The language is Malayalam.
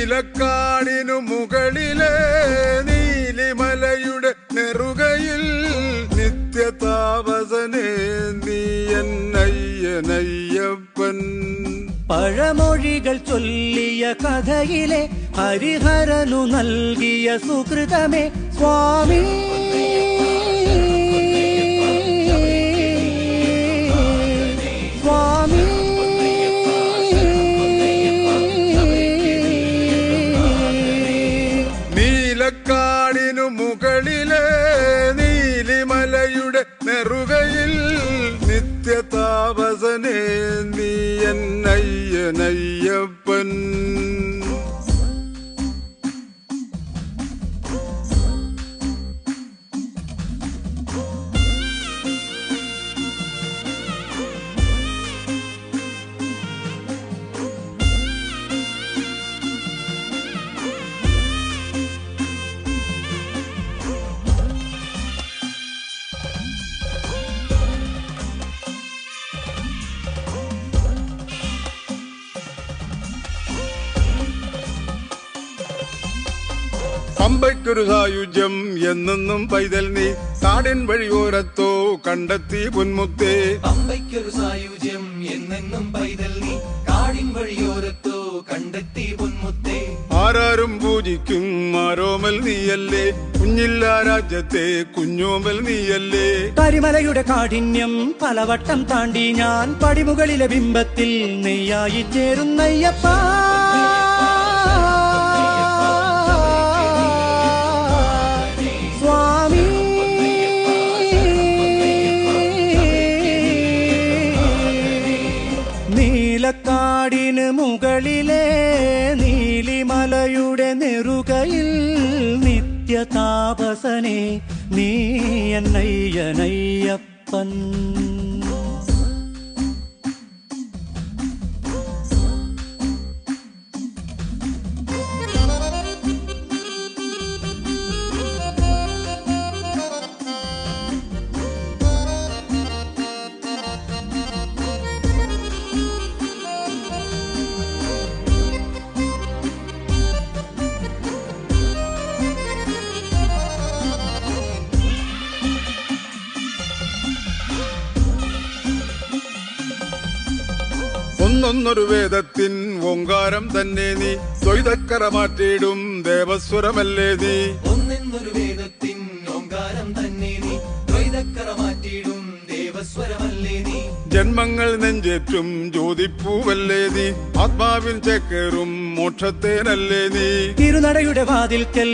നീലക്കാടിനു മുകളിലെ നീലിമലയുടെ നെറുകയിൽ നിത്യതാപസനേ നീ എന്നയ്യനയ്യപ്പൻ. പഴമൊഴികൾ ചൊല്ലിയ കഥയിലെ ഹരിഹരനു നൽകിയ സുകൃതമേ സ്വാമി. സ്വാമി നീലക്കാടിനു മുകളിലെ നീലിമലയുടെ നെറുകയിൽ നിത്യതാപസനേ നീ എന്നയ്യനയ്യപ്പൻ. പമ്പയ്ക്കൊരു സായുജ്യം എന്നെന്നും പൈതൽ നീ കാടിൻ വഴിയോരത്തോ കണ്ടെത്തി പൊന്മുത്തേ. പമ്പയ്ക്കൊരു സായുജ്യം എന്നെന്നും പൈതൽ നീ കാടിൻ വഴിയോരത്തോ കണ്ടെത്തി പൊന്മുത്തേ. ആരാരും പൂജിക്കും ആരോമൽ നീയല്ലേ, കുഞ്ഞില്ല രാജ്യത്തെ കുഞ്ഞോമൽ നീയല്ലേ. കരിമലയുടെ കാഠിന്യം പലവട്ടം താണ്ടി ഞാൻ പടിമുകളിലെ ബിംബത്തിൽ നെയ്യായി ചേരുന്നയ്യപ്പ. സ്വാമി നീലക്കാടിന് മുകളിലെ നീലിമലയുടെ നെറുകയിൽ നിത്യതാപസനേ നീ എന്നയ്യനയ്യപ്പൻ. ഒന്നൊന്നൊരു വേദത്തിൻ ഓങ്കാരം തന്നെ നീ, ദ്വൈതക്കര മാറ്റിയിടും ദേവസ്വരമല്ലേ നീ. ഒന്നൊരു വേദത്തിൻ ഓങ്കാരം തന്നെ നീ, ദ്വൈതക്കര മാറ്റിയിടും ദേവസ്വരമല്ലേ നീ. ജന്മങ്ങൾ നെഞ്ചേറ്റും ജ്യോതിപ്പൂവല്ലേ നീ, ആത്മാവിൻ ചേക്കേറും മോക്ഷത്തേനല്ലേ നീ. തിരുനടയുടെ വാതിൽക്കൽ